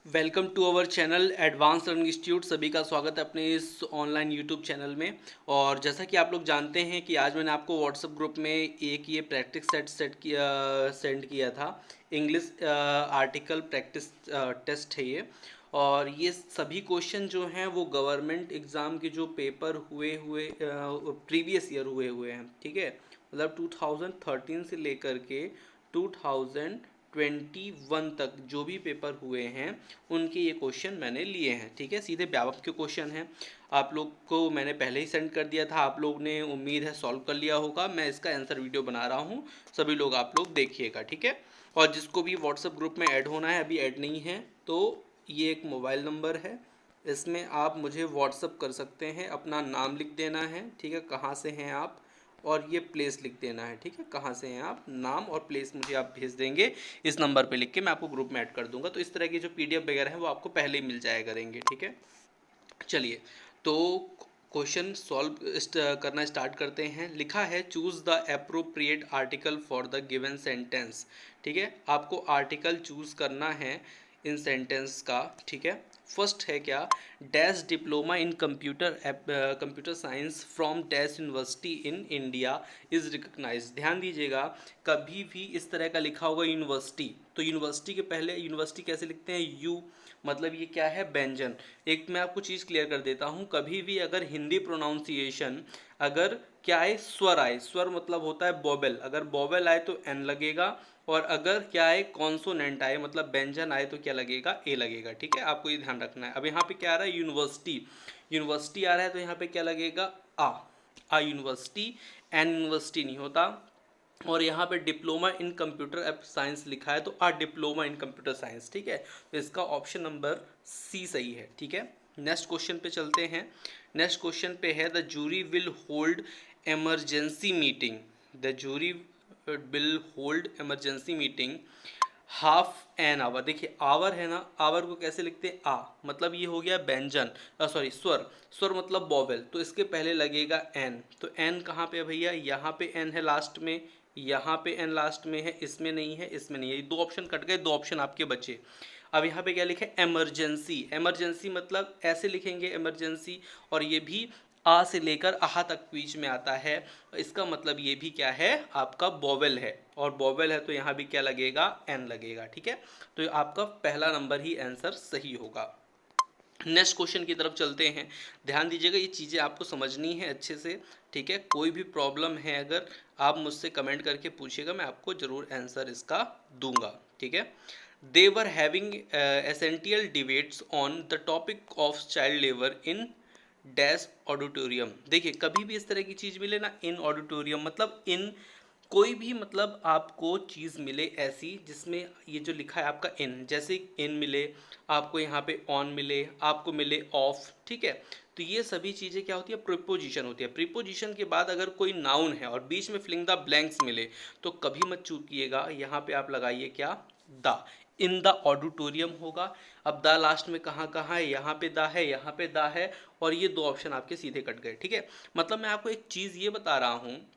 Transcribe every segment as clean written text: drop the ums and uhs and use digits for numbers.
Welcome to our channel advance learning institute. सभी का स्वागत है अपने इस ऑनलाइन यूट्यूब चैनल में। और जैसा कि आप लोग जानते हैं कि आज मैंने आपको व्हाट्सएप ग्रुप में एक ये प्रैक्टिस सेंड किया था। इंग्लिश आर्टिकल प्रैक्टिस टेस्ट है ये। और ये सभी क्वेश्चन जो हैं वो गवर्नमेंट एग्ज़ाम के जो पेपर हुए हुए प्रीवियस ईयर हुए हुए हैं, ठीक है। मतलब 2013 से लेकर के 2021 तक जो भी पेपर हुए हैं उनके ये क्वेश्चन मैंने लिए हैं, ठीक है। सीधे व्यापक के क्वेश्चन हैं। आप लोग को मैंने पहले ही सेंड कर दिया था, आप लोग ने उम्मीद है सॉल्व कर लिया होगा। मैं इसका आंसर वीडियो बना रहा हूँ, सभी लोग आप लोग देखिएगा, ठीक है। और जिसको भी व्हाट्सएप ग्रुप में ऐड होना है, अभी ऐड नहीं है तो ये एक मोबाइल नंबर है, इसमें आप मुझे व्हाट्सअप कर सकते हैं। अपना नाम लिख देना है, ठीक है, कहाँ से हैं आप, और ये प्लेस लिख देना है, ठीक है, कहाँ से हैं आप, नाम और प्लेस मुझे आप भेज देंगे इस नंबर पे लिख के। मैं आपको ग्रुप में ऐड कर दूंगा, तो इस तरह की जो पीडीएफ वगैरह है वो आपको पहले ही मिल जाया करेंगे, ठीक है। चलिए, तो क्वेश्चन सॉल्व करना स्टार्ट करते हैं। लिखा है choose the appropriate article for the given sentence, ठीक है। आपको आर्टिकल चूज करना है इन सेंटेंस का, ठीक है। फर्स्ट है क्या, dash diploma in computer science from dash university in India is recognise. ध्यान दीजिएगा, कभी भी इस तरह का लिखा होगा यूनिवर्सिटी, तो यूनिवर्सिटी के पहले यूनिवर्सिटी कैसे लिखते हैं, यू, मतलब ये क्या है, व्यंजन। एक मैं आपको चीज़ क्लियर कर देता हूँ, कभी भी अगर हिंदी प्रोनाउंसिएशन अगर क्या आए, स्वर आए, स्वर मतलब होता है बॉबेल, अगर बॉबेल आए तो एन लगेगा, और अगर क्या आए कॉन्सोनेंट आए मतलब व्यंजन आए तो क्या लगेगा, ए लगेगा, ठीक है। आपको ये ध्यान रखना है। अब यहाँ पे क्या आ रहा है, यूनिवर्सिटी, यूनिवर्सिटी आ रहा है तो यहाँ पे क्या लगेगा, आ यूनिवर्सिटी, एन यूनिवर्सिटी नहीं होता। और यहाँ पे डिप्लोमा इन कंप्यूटर साइंस लिखा है तो डिप्लोमा इन कंप्यूटर साइंस, ठीक है। तो इसका ऑप्शन नंबर सी सही है, ठीक है। नेक्स्ट क्वेश्चन पे चलते हैं। नेक्स्ट क्वेश्चन पे है the jury will hold emergency meeting, the jury will hold emergency meeting half an hour. देखिए आवर है ना, आवर को कैसे लिखते हैं, आ, मतलब ये हो गया व्यंजन, सॉरी स्वर, स्वर मतलब बॉवेल, तो इसके पहले लगेगा एन। तो एन कहाँ पे है भैया, यहाँ पे एन है लास्ट में, यहाँ पे एन लास्ट में है, इसमें नहीं है, इसमें नहीं है, ये दो ऑप्शन कट गए, दो ऑप्शन आपके बचे। अब यहाँ पे क्या लिखे, एमरजेंसी, एमरजेंसी मतलब ऐसे लिखेंगे इमरजेंसी, और ये भी आ से लेकर आहा तक बीच में आता है। इसका मतलब ये भी क्या है, आपका बॉवेल है, और बॉवेल है तो यहाँ भी क्या लगेगा, एन लगेगा, ठीक है। तो आपका पहला नंबर ही आंसर सही होगा। नेक्स्ट क्वेश्चन की तरफ चलते हैं। ध्यान दीजिएगा, ये चीज़ें आपको समझनी है अच्छे से, ठीक है। कोई भी प्रॉब्लम है अगर आप मुझसे कमेंट करके पूछिएगा, मैं आपको ज़रूर आंसर इसका दूंगा, ठीक है। They were having essential debates on the topic of child labour in dash auditorium. देखिए कभी भी इस तरह की चीज़ मिले ना, इन ऑडिटोरियम मतलब इन, कोई भी मतलब आपको चीज़ मिले ऐसी जिसमें ये जो लिखा है आपका इन, जैसे इन मिले आपको, यहाँ पे ऑन मिले आपको, मिले ऑफ, ठीक है। तो ये सभी चीज़ें क्या होती है, प्रीपोजिशन होती है। प्रीपोजिशन के बाद अगर कोई नाउन है और बीच में फिलिंग द ब्लैंक्स मिले तो कभी मत चूकिएगा, यहाँ पे आप लगाइए क्या, द, इन द ऑडिटोरियम होगा। अब द लास्ट में कहाँ कहाँ है, यहाँ पे द है, यहाँ पे द है, और ये दो ऑप्शन आपके सीधे कट गए, ठीक है। मतलब मैं आपको एक चीज़ ये बता रहा हूँ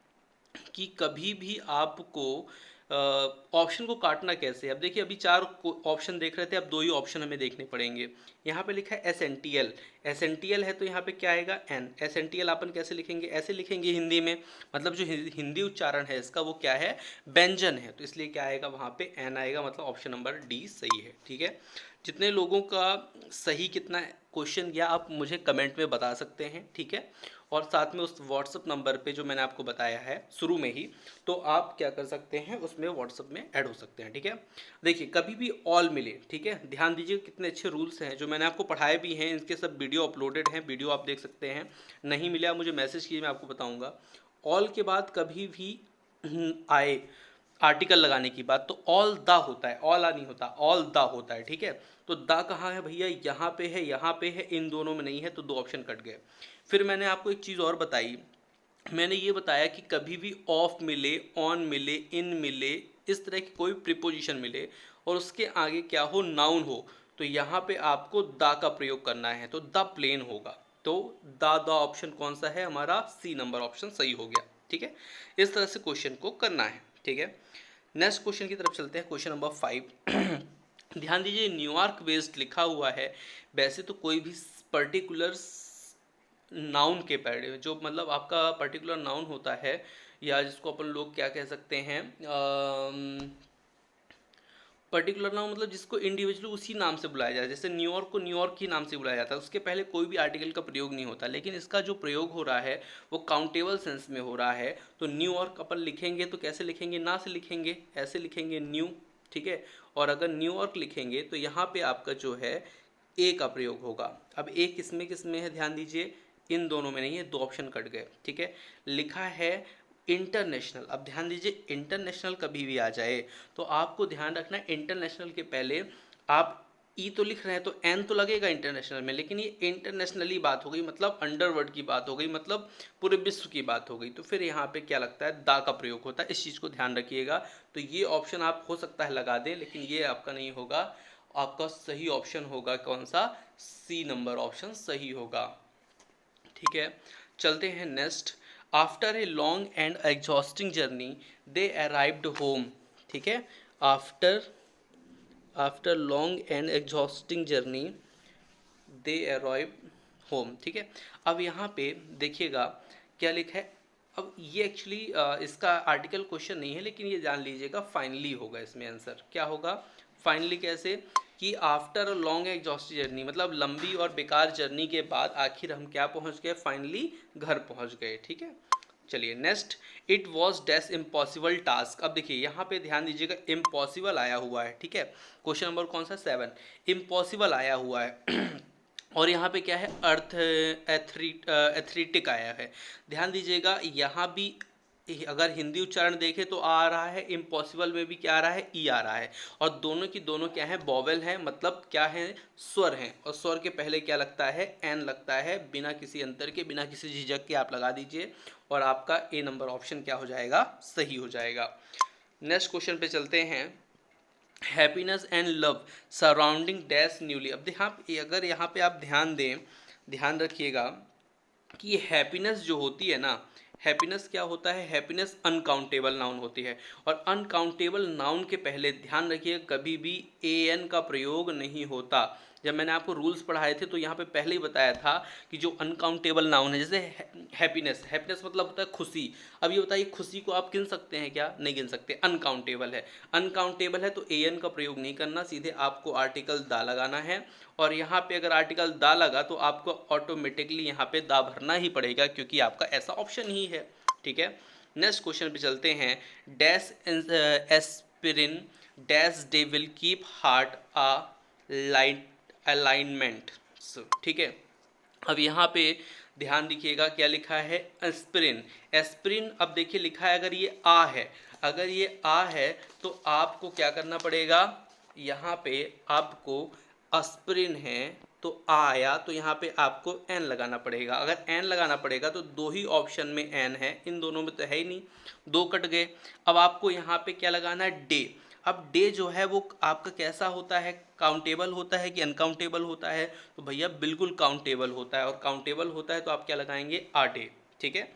कि कभी भी आपको ऑप्शन को काटना कैसे है। अब देखिए अभी चार ऑप्शन देख रहे थे, अब दो ही ऑप्शन हमें देखने पड़ेंगे। यहाँ पे लिखा है S N T L, S N T L है तो यहाँ पे क्या आएगा, N. S N T L अपन कैसे लिखेंगे, ऐसे लिखेंगे हिंदी में, मतलब जो हिंदी उच्चारण है इसका वो क्या है, व्यंजन है, तो इसलिए क्या आएगा वहाँ पे एन आएगा, मतलब ऑप्शन नंबर डी सही है, ठीक है। जितने लोगों का सही कितना क्वेश्चन गया आप मुझे कमेंट में बता सकते हैं, ठीक है। और साथ में उस व्हाट्सअप नंबर पे जो मैंने आपको बताया है शुरू में ही, तो आप क्या कर सकते हैं, उसमें व्हाट्सअप में ऐड हो सकते हैं, ठीक है। देखिए कभी भी ऑल मिले, ठीक है, ध्यान दीजिए कितने अच्छे रूल्स हैं जो मैंने आपको पढ़ाए भी हैं, इनके सब वीडियो अपलोडेड हैं, वीडियो आप देख सकते हैं। नहीं मिले आप मुझे मैसेज कीजिए, मैं आपको बताऊँगा। ऑल के बाद कभी भी आए आर्टिकल लगाने की बात तो ऑल द होता है, ऑल आ नहीं होता, ऑल द होता है, ठीक है। तो द कहाँ है भैया, यहाँ पे है, यहाँ पे है, इन दोनों में नहीं है, तो दो ऑप्शन कट गए। फिर मैंने आपको एक चीज़ और बताई, मैंने ये बताया कि कभी भी ऑफ मिले, ऑन मिले, इन मिले, इस तरह की कोई प्रीपोजिशन मिले और उसके आगे क्या हो, नाउन हो, तो यहाँ पे आपको द का प्रयोग करना है, तो द प्लेन होगा। तो द ऑप्शन कौन सा है हमारा, सी नंबर ऑप्शन सही हो गया, ठीक है। इस तरह से क्वेश्चन को करना है, ठीक है। नेक्स्ट क्वेश्चन की तरफ चलते हैं, क्वेश्चन नंबर 5। ध्यान दीजिए न्यूयॉर्क बेस्ड लिखा हुआ है, वैसे तो कोई भी पर्टिकुलर नाउन के पहले जो मतलब आपका पर्टिकुलर नाउन होता है, या जिसको अपन लोग क्या कह सकते हैं, पर्टिकुलर नाउन मतलब जिसको इंडिविजुअली उसी नाम से बुलाया जाए, जैसे न्यूयॉर्क को न्यूयॉर्क ही नाम से बुलाया जाता है, उसके पहले कोई भी आर्टिकल का प्रयोग नहीं होता, लेकिन इसका जो प्रयोग हो रहा है वो काउंटेबल सेंस में हो रहा है। तो न्यूयॉर्क अपन लिखेंगे तो कैसे लिखेंगे, ना से लिखेंगे, ऐसे लिखेंगे न्यू, ठीक है। और अगर न्यूयॉर्क लिखेंगे तो यहाँ पे आपका जो है ए का प्रयोग होगा। अब ए किसमें किसमें है, ध्यान दीजिए, इन दोनों में नहीं है, दो ऑप्शन कट गए, ठीक है। लिखा है इंटरनेशनल। अब ध्यान दीजिए इंटरनेशनल कभी भी आ जाए तो आपको ध्यान रखना है इंटरनेशनल के पहले आप ई तो लिख रहे हैं तो एन तो लगेगा इंटरनेशनल में, लेकिन ये इंटरनेशनली बात हो गई, मतलब अंडरवर्ल्ड की बात हो गई, मतलब पूरे विश्व की बात हो गई, तो फिर यहाँ पे क्या लगता है, दा का प्रयोग होता है। इस चीज़ को ध्यान रखिएगा। तो ये ऑप्शन आप हो सकता है लगा दें, लेकिन ये आपका नहीं होगा। आपका सही ऑप्शन होगा कौन सा, सी नंबर ऑप्शन सही होगा, ठीक है। चलते हैं next. After a long and exhausting journey they arrived home, ठीक है। After after long and exhausting journey they arrive home, ठीक है। अब यहाँ पे देखिएगा क्या लिखा है। अब ये एक्चुअली इसका आर्टिकल क्वेश्चन नहीं है, लेकिन ये जान लीजिएगा फाइनली होगा, इसमें आंसर क्या होगा, फाइनली कैसे, कि आफ्टर लॉन्ग एग्जॉस्टिव जर्नी, मतलब लंबी और बेकार जर्नी के बाद आखिर हम क्या पहुंच गए, फाइनली घर पहुंच गए, ठीक है। चलिए next, it was dash impossible task. अब देखिए यहाँ पे ध्यान दीजिएगा, इम्पॉसिबल आया हुआ है, ठीक है। क्वेश्चन नंबर कौन सा, 7, इम्पॉसिबल आया हुआ है और यहाँ पे क्या है, अर्थ एथरीटिक आया है। ध्यान दीजिएगा यहाँ भी अगर हिंदी उच्चारण देखें तो आ रहा है, इम्पॉसिबल में भी क्या आ रहा है, ई आ रहा है, और दोनों की दोनों क्या है, बॉवेल हैं, मतलब क्या है, स्वर हैं, और स्वर के पहले क्या लगता है, एन लगता है, बिना किसी अंतर के, बिना किसी झिझक के आप लगा दीजिए, और आपका ए नंबर ऑप्शन क्या हो जाएगा, सही हो जाएगा। नेक्स्ट क्वेश्चन पे चलते हैं। Happiness and love surrounding dash newly. अब अगर यहाँ पे आप ध्यान दें, ध्यान रखिएगा कि ये हैप्पीनेस जो होती है ना, हैप्पीनेस क्या होता है, हैप्पीनेस अनकाउंटेबल नाउन होती है, और अनकाउंटेबल नाउन के पहले ध्यान रखिए कभी भी ए एन का प्रयोग नहीं होता। जब मैंने आपको रूल्स पढ़ाए थे तो यहाँ पे पहले ही बताया था कि जो अनकाउंटेबल नाउन है, जैसे हैप्पीनेस, हैप्पीनेस मतलब होता है खुशी। अब ये बताइए खुशी को आप गिन सकते हैं क्या, नहीं गिन सकते, अनकाउंटेबल है। अनकाउंटेबल है तो ए एन का प्रयोग नहीं करना, सीधे आपको आर्टिकल दा लगाना है, और यहाँ पे अगर आर्टिकल दा लगा तो आपको ऑटोमेटिकली यहाँ पे दा भरना ही पड़ेगा, क्योंकि आपका ऐसा ऑप्शन ही है, ठीक है। नेक्स्ट क्वेश्चन पे चलते हैं। Dash aspirin dash day will keep heart a light alignment, ठीक है। अब यहाँ पे ध्यान दीजिएगा क्या लिखा है, एस्पिरिन। एस्पिरिन, अब देखिए लिखा है, अगर ये आ है, अगर ये आ है तो आपको क्या करना पड़ेगा, यहाँ पे आपको एस्पिरिन है तो आ आया, तो यहाँ पे आपको एन लगाना पड़ेगा। अगर एन लगाना पड़ेगा तो दो ही ऑप्शन में एन है, इन दोनों में तो है ही नहीं, दो कट गए। अब आपको यहाँ पे क्या लगाना है, डे। अब डे जो है वो आपका कैसा होता है, काउंटेबल होता है कि अनकाउंटेबल होता है, तो भैया बिल्कुल काउंटेबल होता है, और काउंटेबल होता है तो आप क्या लगाएंगे, आ डे, ठीक है।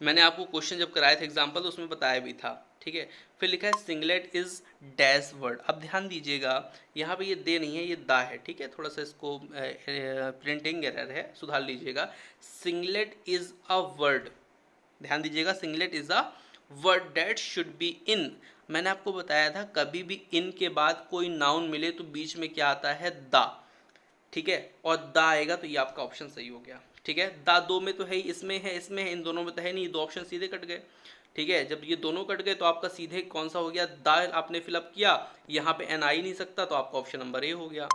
मैंने आपको क्वेश्चन जब कराया था एग्जाम्पल तो उसमें बताया भी था, ठीक है। फिर लिखा है सिंगलेट इज डैश वर्ड। अब ध्यान दीजिएगा यहाँ पे ये दे नहीं है, ये दा है, ठीक है। थोड़ा सा इसको प्रिंटिंग एरर है, सुधार लीजिएगा। सिंगलेट इज अ वर्ड, ध्यान दीजिएगा, singlet is a word that should be in. मैंने आपको बताया था कभी भी इन के बाद कोई नाउन मिले तो बीच में क्या आता है, दा, ठीक है, और दा आएगा तो ये आपका ऑप्शन सही हो गया, ठीक है। दा दो में तो है ही, इसमें है, इसमें है, इन दोनों में तो है नहीं, दो ऑप्शन सीधे कट गए, ठीक है। जब ये दोनों कट गए तो आपका सीधे कौन सा हो गया, दा आपने फिलअप किया, यहाँ पे एन आ ही नहीं सकता, तो आपका ऑप्शन नंबर ए हो गया।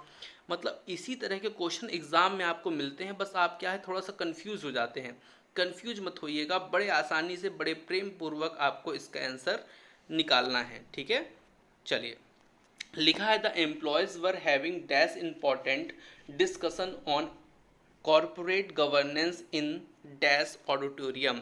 मतलब इसी तरह के क्वेश्चन एग्जाम में आपको मिलते हैं, बस आप क्या है थोड़ा सा कंफ्यूज हो जाते हैं। कंफ्यूज मत होइएगा, बड़े आसानी से, बड़े प्रेम पूर्वक आपको इसका आंसर निकालना है, ठीक है। चलिए, लिखा है the employees were having dash important discussion on corporate governance in dash auditorium.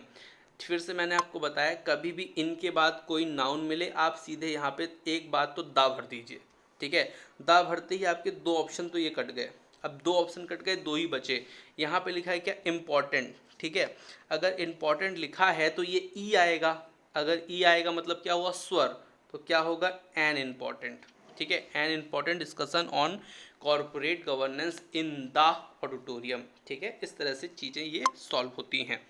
फिर से मैंने आपको बताया कभी भी इनके बाद कोई नाउन मिले आप सीधे यहाँ पे एक बात तो दा भर दीजिए, ठीक है। दा भरते ही आपके दो ऑप्शन तो ये कट गए, अब दो ऑप्शन कट गए, दो ही बचे। यहाँ पे लिखा है क्या, इम्पॉर्टेंट, ठीक है। अगर इम्पॉर्टेंट लिखा है तो ये ई आएगा, अगर ई आएगा मतलब क्या हुआ, स्वर, तो क्या होगा एन इम्पॉर्टेंट, ठीक है, an important discussion on corporate governance in the auditorium, ठीक है, इस तरह से चीज़ें ये सॉल्व होती हैं।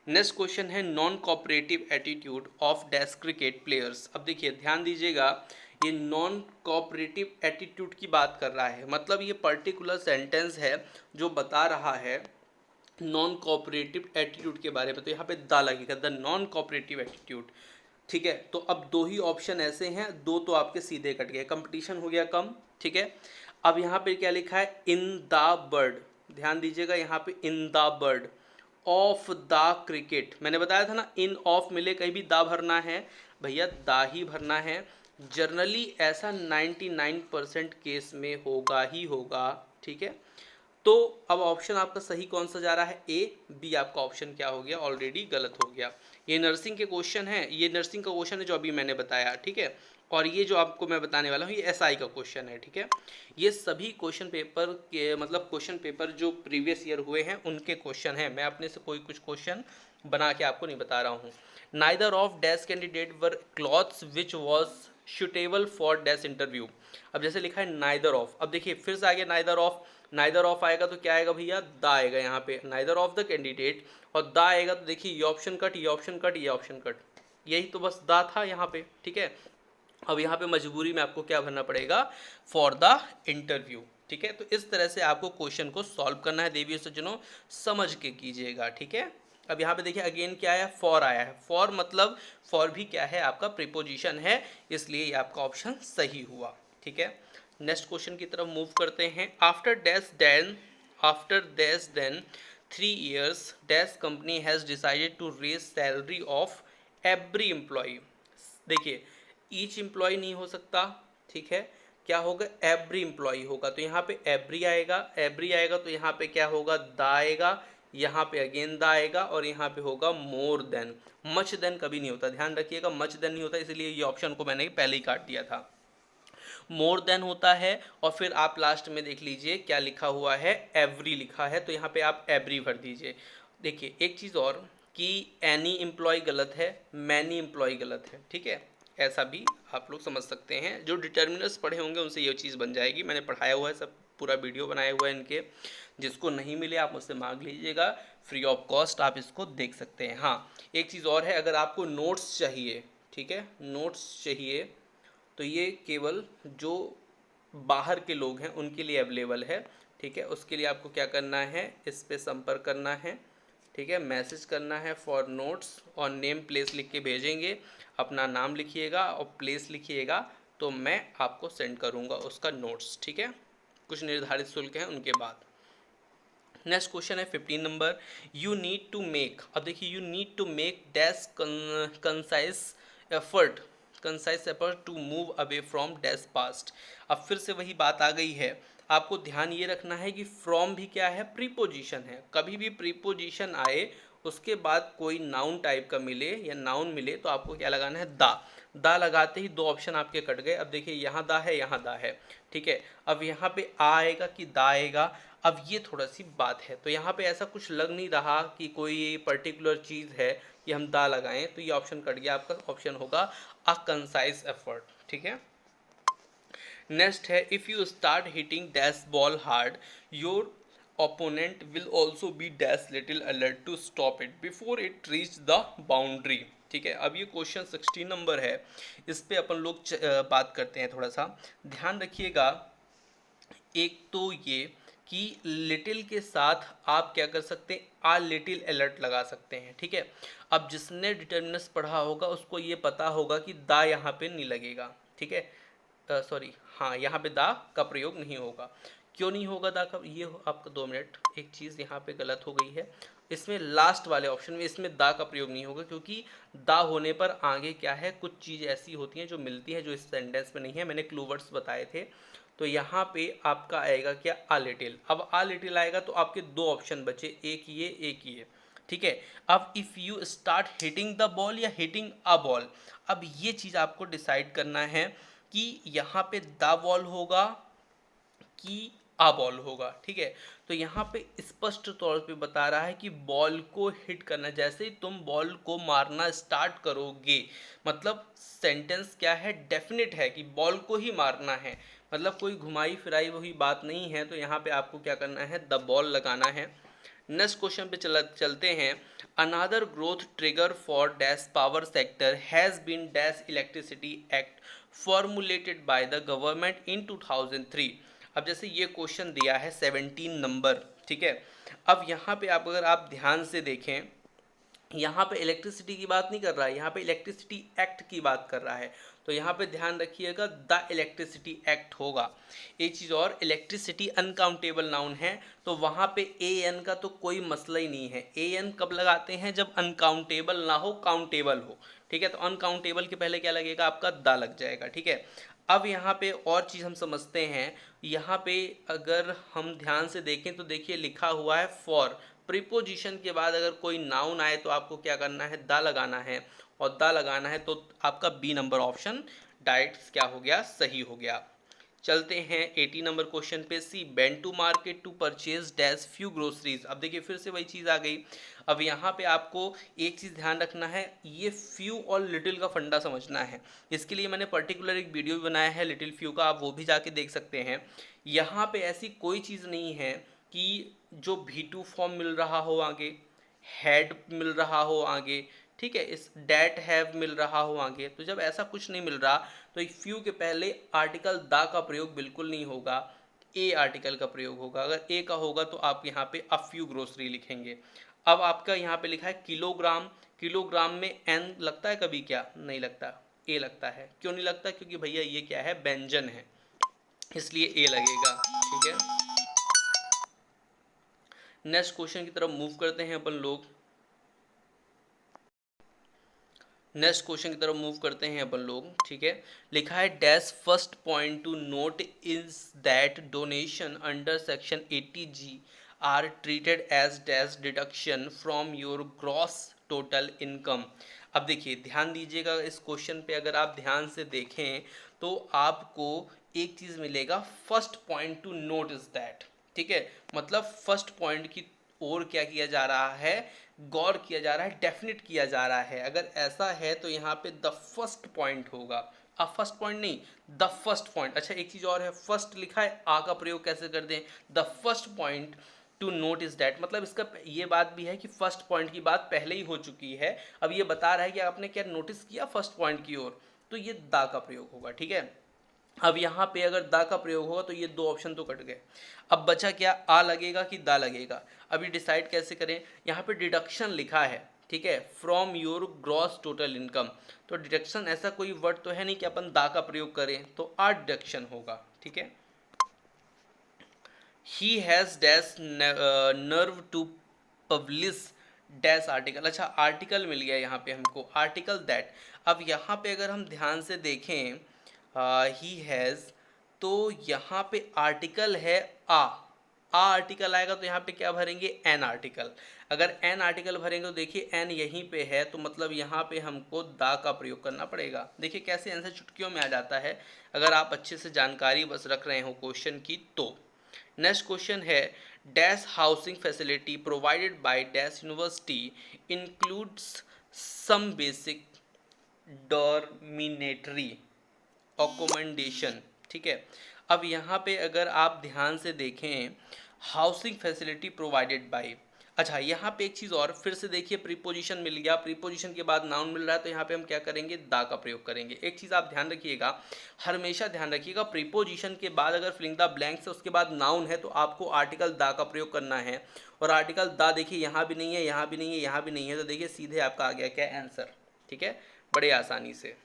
नेक्स्ट क्वेश्चन है non cooperative attitude of dash cricket players. अब देखिए ध्यान दीजिएगा, ये नॉन कोऑपरेटिव एटीट्यूड की बात कर रहा है, मतलब ये पर्टिकुलर सेंटेंस है जो बता रहा है नॉन कोऑपरेटिव एटीट्यूड के बारे में, तो यहाँ पे द लगेगा, द नॉन कोऑपरेटिव एटीट्यूड, ठीक है। तो अब दो ही ऑप्शन ऐसे हैं, दो तो आपके सीधे कट गए, कंपटीशन हो गया कम, ठीक है। अब यहाँ पे क्या लिखा है इन द बर्ड, ध्यान दीजिएगा यहाँ पे in the bird of the cricket, मैंने बताया था ना इन ऑफ मिले कहीं भी दा भरना है भैया, दा ही भरना है, जनरली ऐसा 99% केस में होगा ही होगा, ठीक है। तो अब ऑप्शन आपका सही कौन सा जा रहा है, ए, बी आपका ऑप्शन क्या हो गया, ऑलरेडी गलत हो गया। ये नर्सिंग के क्वेश्चन है, ये नर्सिंग का क्वेश्चन है जो अभी मैंने बताया, ठीक है, और ये जो आपको मैं बताने वाला हूँ ये एसआई का क्वेश्चन है, ठीक है। ये सभी क्वेश्चन पेपर के मतलब क्वेश्चन पेपर जो प्रीवियस ईयर हुए हैं उनके क्वेश्चन हैं, मैं अपने से कोई कुछ क्वेश्चन बना के आपको नहीं बता रहा हूँ। Neither of dash candidate were clothes which was suitable for dash interview. अब जैसे लिखा है नाइदर ऑफ, अब देखिए फिर से आ गया नाइदर ऑफ, नाइदर ऑफ आएगा तो क्या आएगा भैया, द आएगा यहाँ पे, नाइदर ऑफ द कैंडिडेट, और द आएगा तो देखिए ये ऑप्शन कट, ये ऑप्शन कट, ये ऑप्शन कट, यही तो बस द था यहाँ पे, ठीक है। अब यहाँ पे मजबूरी में आपको क्या भरना पड़ेगा, फॉर द इंटरव्यू, ठीक है। तो इस तरह से आपको क्वेश्चन को सॉल्व करना है, देवी सज्जनों समझ के कीजिएगा, ठीक है। अब यहाँ पे देखिए अगेन क्या आया, फॉर आया है, फॉर मतलब फॉर भी क्या है आपका प्रीपोजिशन है, इसलिए ये आपका ऑप्शन सही हुआ, ठीक है। नेक्स्ट क्वेश्चन की तरफ मूव करते हैं। After dash then 3 years dash company has decided to raise salary of every employee. देखिए ईच एम्प्लॉय नहीं हो सकता, ठीक है, क्या होगा एवरी एम्प्लॉय होगा, तो यहाँ पे एवरी आएगा, एवरी आएगा तो यहाँ पे क्या होगा द आएगा, यहाँ पे अगेन द आएगा, और यहाँ पे होगा मोर देन, मच देन कभी नहीं होता, ध्यान रखिएगा मच देन नहीं होता, इसलिए ये ऑप्शन को मैंने पहले ही काट दिया था, मोर देन होता है। और फिर आप लास्ट में देख लीजिए क्या लिखा हुआ है, एवरी लिखा है, तो यहाँ पे आप एवरी भर दीजिए। देखिए एक चीज़ और कि एनी एम्प्लॉय गलत है, मैनी एम्प्लॉय गलत है, ठीक है, ऐसा भी आप लोग समझ सकते हैं, जो डिटर्मिनर्स पढ़े होंगे उनसे ये चीज़ बन जाएगी, मैंने पढ़ाया हुआ है सब, पूरा वीडियो बनाया हुआ है इनके, जिसको नहीं मिले आप मुझसे मांग लीजिएगा, फ्री ऑफ कॉस्ट आप इसको देख सकते हैं। हाँ एक चीज़ और है, अगर आपको नोट्स चाहिए, ठीक है, नोट्स चाहिए तो ये केवल जो बाहर के लोग हैं उनके लिए अवेलेबल है, ठीक है। उसके लिए आपको क्या करना है, इस पे संपर्क करना है, ठीक है, मैसेज करना है फॉर नोट्स, और नेम प्लेस लिख के भेजेंगे, अपना नाम लिखिएगा और प्लेस लिखिएगा, तो मैं आपको सेंड करूँगा उसका नोट्स, ठीक है, कुछ निर्धारित शुल्क हैं उनके बाद। नेक्स्ट क्वेश्चन है 15 number, you need to make, अब देखिए you need to make dash concise effort, concise effort to move away from dash past. अब फिर से वही बात आ गई है, आपको ध्यान ये रखना है कि फ्रॉम भी क्या है, प्रीपोजिशन है, कभी भी प्रीपोजिशन आए उसके बाद कोई नाउन टाइप का मिले या नाउन मिले तो आपको क्या लगाना है, दा लगाते ही दो ऑप्शन आपके कट गए। अब देखिए यहाँ दा है, यहाँ दा है, ठीक है, अब यहाँ पे आ आएगा कि दा आएगा, अब ये थोड़ा सी बात है, तो यहाँ पे ऐसा कुछ लग नहीं रहा कि कोई पर्टिकुलर चीज़ है कि हम दा लगाएं, तो ये ऑप्शन कट गया, आपका ऑप्शन होगा अ कंसाइज एफर्ट, ठीक है। नेक्स्ट है if you start hitting dash ball hard your opponent will also be dash little alert to stop it before it reach the boundary, ठीक है। अब ये क्वेश्चन 16 नंबर है, इस पे अपन लोग बात करते हैं, थोड़ा सा ध्यान रखिएगा। एक तो ये कि लिटिल के साथ आप क्या कर सकते हैं, आ लिटिल अलर्ट लगा सकते हैं, ठीक है। अब जिसने डिटर्मिनस पढ़ा होगा उसको ये पता होगा कि दा यहाँ पे नहीं लगेगा, ठीक है, सॉरी हाँ यहाँ पे दा का प्रयोग नहीं होगा, क्यों नहीं होगा दा का, ये आपका 2 मिनट, एक चीज़ यहाँ पे गलत हो गई है, इसमें लास्ट वाले ऑप्शन में इसमें दा का प्रयोग नहीं होगा, क्योंकि दा होने पर आगे क्या है, कुछ चीज़ ऐसी होती हैं जो मिलती है जो इस सेंटेंस में नहीं है, मैंने क्लू वर्ड्स बताए थे। तो यहाँ पे आपका आएगा क्या, आ लिटिल, अब आ लिटिल आएगा तो आपके दो ऑप्शन बचे, एक ये, ठीक है। अब if you start hitting the ball या हिटिंग अ बॉल, अब ये चीज़ आपको डिसाइड करना है कि यहाँ पे द बॉल होगा कि आ बॉल होगा। ठीक है, तो यहाँ पे स्पष्ट तौर पे बता रहा है कि बॉल को हिट करना, जैसे ही तुम बॉल को मारना स्टार्ट करोगे, मतलब सेंटेंस क्या है, डेफिनेट है कि बॉल को ही मारना है, मतलब कोई घुमाई फिराई वही बात नहीं है। तो यहाँ पे आपको क्या करना है, द बॉल लगाना है। नेक्स्ट क्वेश्चन पे चलते हैं। Another growth trigger for dash power sector has been dash electricity act formulated by the government in 2003। अब जैसे ये क्वेश्चन दिया है 17 नंबर, ठीक है। अब यहाँ पे आप अगर आप ध्यान से देखें, यहाँ पे इलेक्ट्रिसिटी की बात नहीं कर रहा है, यहाँ पे इलेक्ट्रिसिटी एक्ट की बात कर रहा है। तो यहाँ पे ध्यान रखिएगा, द इलेक्ट्रिसिटी एक्ट होगा। एक चीज़ और, इलेक्ट्रिसिटी अनकाउंटेबल नाउन है, तो वहाँ पे ए एन का तो कोई मसला ही नहीं है। ए एन कब लगाते हैं, जब अनकाउंटेबल ना हो, काउंटेबल हो। ठीक है, तो अनकाउंटेबल के पहले क्या लगेगा, आपका द लग जाएगा। ठीक है, अब यहाँ पे और चीज़ हम समझते हैं। यहाँ पे अगर हम ध्यान से देखें तो देखिए लिखा हुआ है फॉर। प्रीपोजिशन के बाद अगर कोई नाउन आए तो आपको क्या करना है, द लगाना है, और द लगाना है तो आपका बी नंबर ऑप्शन डायरेक्ट क्या हो गया, सही हो गया। चलते हैं 80 नंबर क्वेश्चन पे। She went to market to purchase dash few groceries. अब देखिए फिर से वही चीज़ आ गई। अब यहाँ पे आपको एक चीज़ ध्यान रखना है, ये फ्यू और लिटिल का फंडा समझना है। इसके लिए मैंने पर्टिकुलर एक वीडियो भी बनाया है लिटिल फ्यू का, आप वो भी जाके देख सकते हैं। यहाँ पे ऐसी कोई चीज़ नहीं है कि जो V2 फॉर्म मिल रहा हो आगे, हैड मिल रहा हो आगे, ठीक है, इस डैट हैव मिल रहा हो आगे। तो जब ऐसा कुछ नहीं मिल रहा तो फ्यू के पहले आर्टिकल दा का प्रयोग बिल्कुल नहीं होगा, ए आर्टिकल का प्रयोग होगा। अगर ए का होगा तो आप यहाँ पे अ फ्यू ग्रोसरी लिखेंगे। अब आपका यहाँ पे लिखा है किलोग्राम, किलोग्राम में एन लगता है कभी, क्या नहीं लगता, ए लगता है। क्यों नहीं लगता, क्योंकि भैया ये क्या है, व्यंजन है, इसलिए ए लगेगा। ठीक है, नेक्स्ट क्वेश्चन की तरफ मूव करते हैं अपन लोग। नेक्स्ट क्वेश्चन की तरफ मूव करते हैं अपन लोग। ठीक है, लिखा है dash first point to note is that donation under section 80G are treated as dash deduction from your gross total income. अब देखिए ध्यान दीजिएगा इस क्वेश्चन पे, अगर आप ध्यान से देखें तो आपको एक चीज़ मिलेगा, first point to note is that. ठीक है, मतलब फर्स्ट पॉइंट की और क्या किया जा रहा है, गौर किया जा रहा है, डेफिनेट किया जा रहा है। अगर ऐसा है तो यहाँ पे द फर्स्ट पॉइंट होगा, अब फर्स्ट पॉइंट नहीं, द फर्स्ट पॉइंट। अच्छा एक चीज़ और है, फर्स्ट लिखा है, आ का प्रयोग कैसे कर दें, the first point to note is that, मतलब इसका ये बात भी है कि फर्स्ट पॉइंट की बात पहले ही हो चुकी है, अब ये बता रहा है कि आपने क्या नोटिस किया फर्स्ट पॉइंट की ओर, तो ये दा का प्रयोग होगा। ठीक है, अब यहाँ पे अगर दा का प्रयोग होगा तो ये दो ऑप्शन तो कट गए। अब बचा क्या, आ लगेगा कि दा लगेगा। अभी डिसाइड कैसे करें, यहाँ पे डिडक्शन लिखा है, ठीक है, from your gross total income. तो डिडक्शन ऐसा कोई वर्ड तो है नहीं कि अपन दा का प्रयोग करें, तो आ डिडक्शन होगा। ठीक है, he has dash nerve to publish dash article. अच्छा आर्टिकल मिल गया यहाँ पे हमको, आर्टिकल दैट। अब यहाँ पे अगर हम ध्यान से देखें, ही हैज़, तो यहाँ पे आर्टिकल है आ आर्टिकल आएगा तो यहाँ पे क्या भरेंगे, एन आर्टिकल। अगर एन आर्टिकल भरेंगे तो देखिए एन यहीं पे है, तो मतलब यहाँ पे हमको दा का प्रयोग करना पड़ेगा। देखिए कैसे आंसर चुटकियों में आ जाता है, अगर आप अच्छे से जानकारी बस रख रहे हो क्वेश्चन की तो। नेक्स्ट क्वेश्चन है, dash housing facility provided by dash university includes some basic dormitory accommodation. ठीक है, अब यहाँ पे अगर आप ध्यान से देखें, हाउसिंग फैसिलिटी प्रोवाइडेड बाय, अच्छा यहाँ पे एक चीज़ और, फिर से देखिए प्रीपोजिशन मिल गया, प्रीपोजिशन के बाद नाउन मिल रहा है, तो यहाँ पे हम क्या करेंगे, दा का प्रयोग करेंगे। एक चीज़ आप ध्यान रखिएगा, हमेशा ध्यान रखिएगा, प्रीपोजिशन के बाद अगर फिलिंग द ब्लैंक्स है उसके बाद नाउन है तो आपको आर्टिकल दा का प्रयोग करना है। और आर्टिकल दा देखिए यहाँ भी नहीं है, यहाँ भी नहीं है, यहाँ भी नहीं है, तो देखिए सीधे आपका आ गया क्या, आंसर। ठीक है, बड़े आसानी से।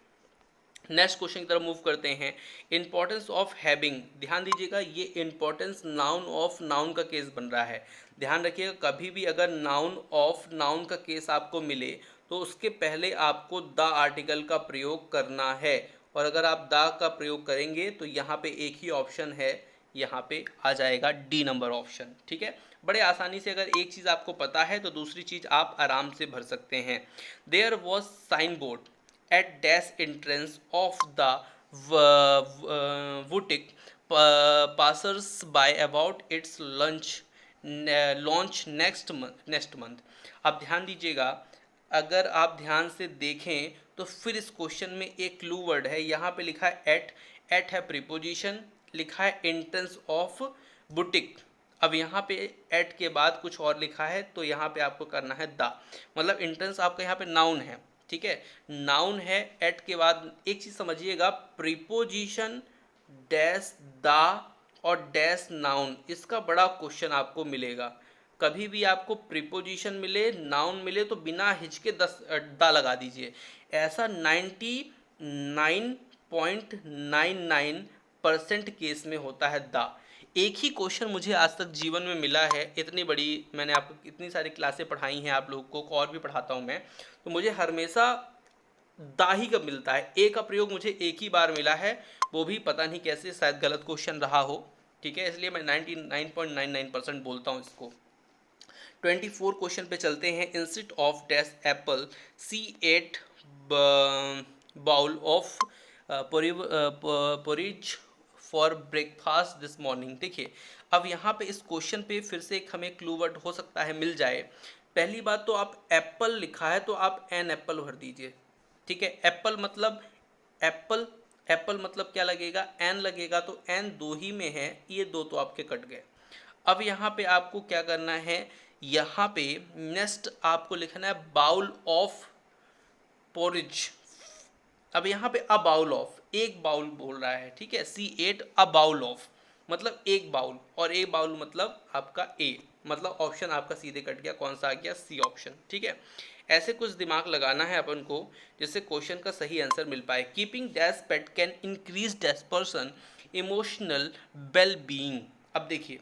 नेक्स्ट क्वेश्चन की तरफ मूव करते हैं। इंपॉर्टेंस ऑफ हैविंग, ध्यान दीजिएगा ये इंपॉर्टेंस नाउन ऑफ नाउन का केस बन रहा है। ध्यान रखिएगा कभी भी अगर नाउन ऑफ नाउन का केस आपको मिले तो उसके पहले आपको द आर्टिकल का प्रयोग करना है, और अगर आप द का प्रयोग करेंगे तो यहाँ पे एक ही ऑप्शन है, यहाँ पे आ जाएगा डी नंबर ऑप्शन। ठीक है, बड़े आसानी से अगर एक चीज़ आपको पता है तो दूसरी चीज़ आप आराम से भर सकते हैं। There was sign board at dash entrance of the boutique passers by about its launch next month. आप ध्यान दीजिएगा, अगर आप ध्यान से देखें तो फिर इस क्वेश्चन में एक क्लू वर्ड है, यहाँ पे लिखा है एट, एट है प्रीपोजिशन, लिखा है एंट्रेंस ऑफ बुटीक। अब यहाँ पे एट के बाद कुछ और लिखा है, तो यहाँ पे आपको करना है द, मतलब एंट्रेंस आपका यहाँ पे नाउन है, ठीक है, नाउन है। एट के बाद एक चीज़ समझिएगा, प्रीपोजिशन डैश द और डैश नाउन, इसका बड़ा क्वेश्चन आपको मिलेगा। कभी भी आपको प्रीपोजिशन मिले, नाउन मिले, तो बिना हिचके दा लगा दीजिए। ऐसा 99.99% केस में होता है दा। एक ही क्वेश्चन मुझे आज तक जीवन में मिला है, इतनी बड़ी मैंने आपको इतनी सारी क्लासें पढ़ाई हैं आप लोगों को, और भी पढ़ाता हूँ मैं, तो मुझे हमेशा दा ही कब मिलता है। ए का प्रयोग मुझे एक ही बार मिला है, वो भी पता नहीं कैसे, शायद गलत क्वेश्चन रहा हो, ठीक है, इसलिए मैं 99.99% बोलता हूँ इसको। 24 क्वेश्चन पे चलते हैं। Instead of dash apple she ate bowl of porridge for breakfast this morning. देखिए, अब यहाँ पे इस क्वेश्चन पे फिर से एक हमें क्लू वर्ड हो सकता है मिल जाए। पहली बात तो आप एप्पल लिखा है तो आप एन एप्पल भर दीजिए, ठीक है। एप्पल मतलब एप्पल, एप्पल मतलब क्या लगेगा, एन लगेगा, तो एन दो ही में है, ये दो तो आपके कट गए। अब यहाँ पे आपको क्या करना है, यहाँ पे नेक्स्ट आपको लिखना है बाउल ऑफ पोरिज। अब यहाँ पे अ बाउल ऑफ, एक बाउल बोल रहा है, ठीक है, C8 अ बाउल ऑफ मतलब एक बाउल, और एक बाउल मतलब आपका ए, मतलब ऑप्शन आपका सीधे कट गया, कौन सा आ गया, सी ऑप्शन, ठीक है। ऐसे कुछ दिमाग लगाना है अपन को जिससे क्वेश्चन का सही आंसर मिल पाए। Keeping dash pet can increase dash person emotional well being. अब देखिए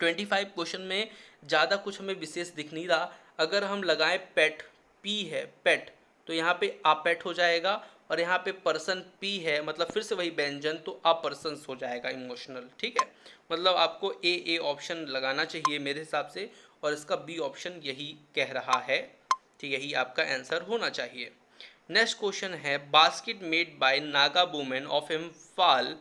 25 क्वेश्चन में ज़्यादा कुछ हमें विशेष दिख नहीं रहा। अगर हम लगाएं पेट, पी है पेट, तो यहाँ पे आ पेट हो जाएगा, और यहाँ पे पर्सन पी है, मतलब फिर से वही व्यंजन, तो आ पर्सन्स हो जाएगा इमोशनल, ठीक है। मतलब आपको ए ऑप्शन लगाना चाहिए मेरे हिसाब से, और इसका बी ऑप्शन यही कह रहा है, ठीक, यही आपका आंसर होना चाहिए। नेक्स्ट क्वेश्चन है, basket made by Naga women of Imphal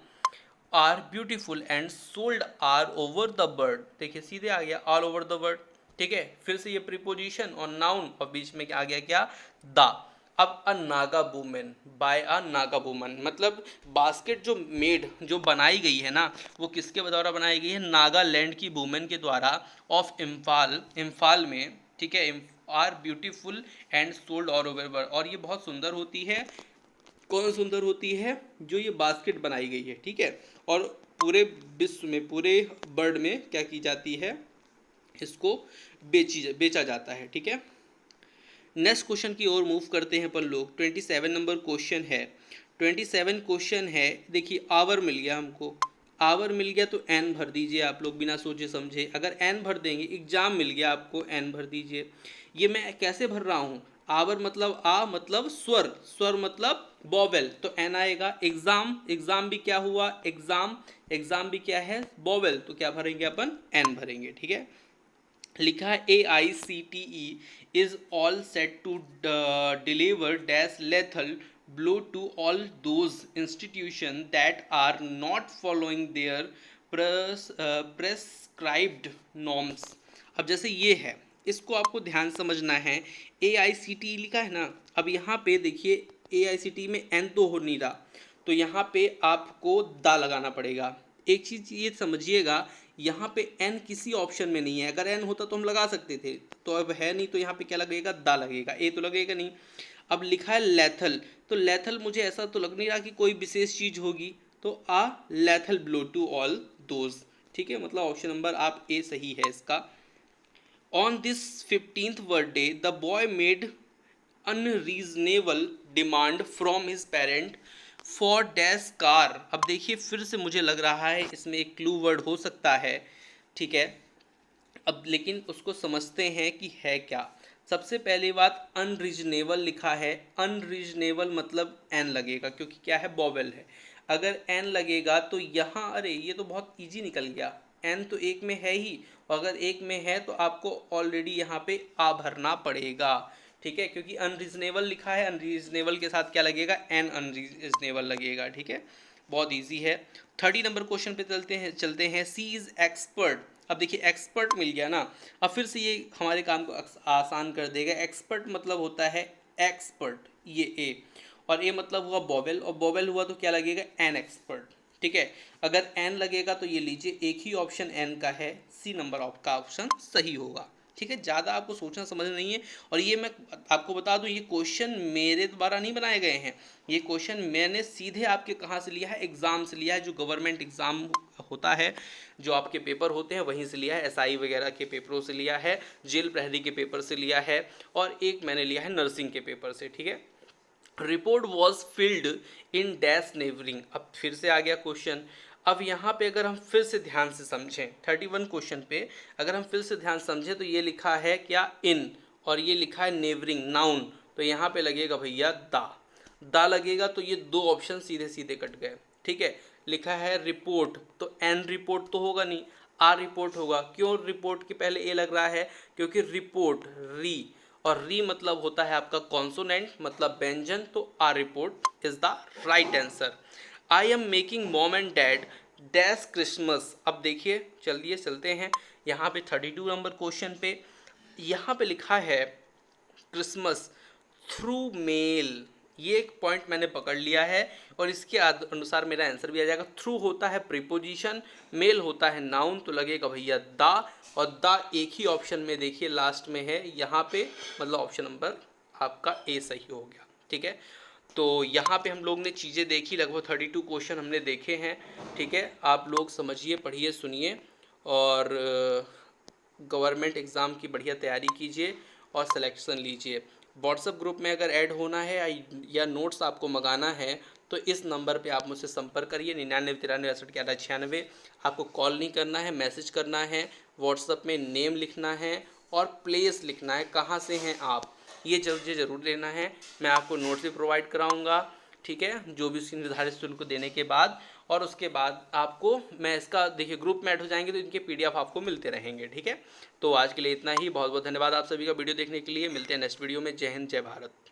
are beautiful and sold are over the world. देखिए सीधे आ गया ऑल ओवर द वर्ल्ड, ठीक है, फिर से ये प्रीपोजिशन और नाउन, और बीच में आ गया क्या, द। अब a Naga women by a Naga woman, मतलब बास्केट जो मेड, जो बनाई गई है ना, वो किसके द्वारा बनाई गई है, नागालैंड की वुमेन के द्वारा, ऑफ इम्फाल, इम्फाल में, ठीक है, are beautiful and sold all over world, और ये बहुत सुंदर होती है। कौन सुंदर होती है, जो ये बास्केट बनाई गई है, ठीक है, और पूरे विश्व में, पूरे वर्ल्ड में क्या की जाती है, इसको बेचा जाता है, ठीक है। नेक्स्ट क्वेश्चन की ओर मूव करते हैं अपन लोग। 27 नंबर क्वेश्चन है। 27 क्वेश्चन है, देखिए आवर मिल गया हमको, आवर मिल गया तो एन भर दीजिए आप लोग बिना सोचे समझे। अगर एन भर देंगे, एग्जाम मिल गया आपको, एन भर दीजिए। ये मैं कैसे भर रहा हूँ, आवर मतलब आ मतलब स्वर, स्वर मतलब बॉवेल, तो एन आएगा। एग्जाम, एग्जाम भी क्या हुआ, एग्जाम, एग्जाम भी क्या है, बॉवेल, तो क्या भरेंगे अपन, एन भरेंगे, ठीक है। लिखा है AICTE is all set to deliver dash lethal blow to all those institutions that are not following their prescribed norms। अब जैसे ये है, इसको आपको ध्यान समझना है। AICTE लिखा है ना, अब यहाँ पे देखिए AICTE में एन तो हो नहीं रहा, तो यहाँ पे आपको दा लगाना पड़ेगा। एक चीज़ ये समझिएगा, यहाँ पे एन किसी ऑप्शन में नहीं है, अगर एन होता तो हम लगा सकते थे, तो अब है नहीं, तो यहाँ पे क्या लगेगा, दा लगेगा, ए तो लगेगा नहीं। अब लिखा है लेथल, तो लेथल मुझे ऐसा तो लग नहीं रहा कि कोई विशेष चीज़ होगी, तो a lethal blow to all those, ठीक है, मतलब ऑप्शन नंबर आप ए सही है इसका। On this 15th birthday the boy made unreasonable demand from his parent for dash car. अब देखिए फिर से मुझे लग रहा है इसमें एक क्लू वर्ड हो सकता है, ठीक है। अब लेकिन उसको समझते हैं कि है क्या। सबसे पहली बात, अनरीजनेबल लिखा है, अनरीजनेबल मतलब एन लगेगा, क्योंकि क्या है, बॉवेल है। अगर एन लगेगा तो यहाँ, अरे ये तो बहुत इजी निकल गया, एन तो एक में है ही, और अगर एक में है तो आपको ऑलरेडी यहाँ पे आ भरना पड़ेगा, ठीक है, क्योंकि अनरीजनेबल लिखा है, अनरीजनेबल के साथ क्या लगेगा, एन अनरीजनेबल लगेगा, ठीक है। बहुत इजी है। 30 नंबर क्वेश्चन पे चलते हैं। सी इज़ एक्सपर्ट। अब देखिए एक्सपर्ट मिल गया ना, अब फिर से ये हमारे काम को आसान कर देगा। एक्सपर्ट मतलब होता है एक्सपर्ट, ये ए, और ए मतलब हुआ बॉवेल, और बॉवेल हुआ तो क्या लगेगा, एन एक्सपर्ट। ठीक है, अगर एन लगेगा तो ये लीजिए एक ही ऑप्शन एन का है, सी नंबर का ऑप्शन सही होगा। ठीक है, ज़्यादा आपको सोचना समझना नहीं है। और ये मैं आपको बता दूं, ये क्वेश्चन मेरे द्वारा नहीं बनाए गए हैं, ये क्वेश्चन मैंने सीधे आपके कहाँ से लिया है, एग्ज़ाम से लिया है। जो गवर्नमेंट एग्ज़ाम होता है, जो आपके पेपर होते हैं, वहीं से लिया है। एसआई वगैरह के पेपरों से लिया है, जेल प्रहरी के पेपर से लिया है, और एक मैंने लिया है नर्सिंग के पेपर से। ठीक है, report was filled in dash neighbouring. अब फिर से आ गया क्वेश्चन। अब यहाँ पे अगर हम फिर से ध्यान से समझें, 31 क्वेश्चन पे अगर हम फिर से ध्यान समझें तो ये लिखा है क्या, इन, और ये लिखा है नेबरिंग, नाउन, तो यहाँ पे लगेगा भैया दा लगेगा, तो ये दो ऑप्शन सीधे सीधे कट गए। ठीक है, लिखा है रिपोर्ट, तो एन रिपोर्ट तो होगा नहीं, आर रिपोर्ट होगा। क्यों रिपोर्ट के पहले ए लग रहा है, क्योंकि रिपोर्ट री, और री मतलब होता है आपका कॉन्सोनेंट, मतलब व्यंजन, तो R report is the right answer. I am making mom and dad dash Christmas. अब देखिए चलिए चलते हैं यहाँ पे 32 नंबर क्वेश्चन पे। यहाँ पे लिखा है क्रिसमस थ्रू मेल, ये एक पॉइंट मैंने पकड़ लिया है, और इसके अनुसार मेरा आंसर भी आ जाएगा। थ्रू होता है प्रीपोजिशन, मेल होता है नाउन, तो लगेगा भैया दा, और दा एक ही ऑप्शन में देखिए लास्ट में है यहाँ पे, मतलब ऑप्शन नंबर आपका ए सही हो गया। ठीक है, तो यहाँ पे हम लोग ने चीज़ें देखी, लगभग 32 क्वेश्चन हमने देखे हैं। ठीक है, आप लोग समझिए, पढ़िए, सुनिए, और गवर्नमेंट एग्ज़ाम की बढ़िया तैयारी कीजिए और सिलेक्शन लीजिए। व्हाट्सएप ग्रुप में अगर ऐड होना है या नोट्स आपको मंगाना है तो इस नंबर पे आप मुझसे संपर्क करिए, 9993 आपको कॉल नहीं करना है, मैसेज करना है। व्हाट्सएप में नेम लिखना है और प्लेस लिखना है, कहाँ से हैं आप, ये ज़रूर लेना है। मैं आपको नोट्स भी प्रोवाइड कराऊँगा। ठीक है, जो भी उसकी निर्धारित शुल्क को देने के बाद, और उसके बाद आपको मैं इसका देखिए ग्रुप में ऐड हो जाएंगे तो इनके पीडीएफ आपको मिलते रहेंगे। ठीक है, तो आज के लिए इतना ही। बहुत बहुत धन्यवाद आप सभी का वीडियो देखने के लिए। मिलते हैं नेक्स्ट वीडियो में। जय हिंद, जय भारत।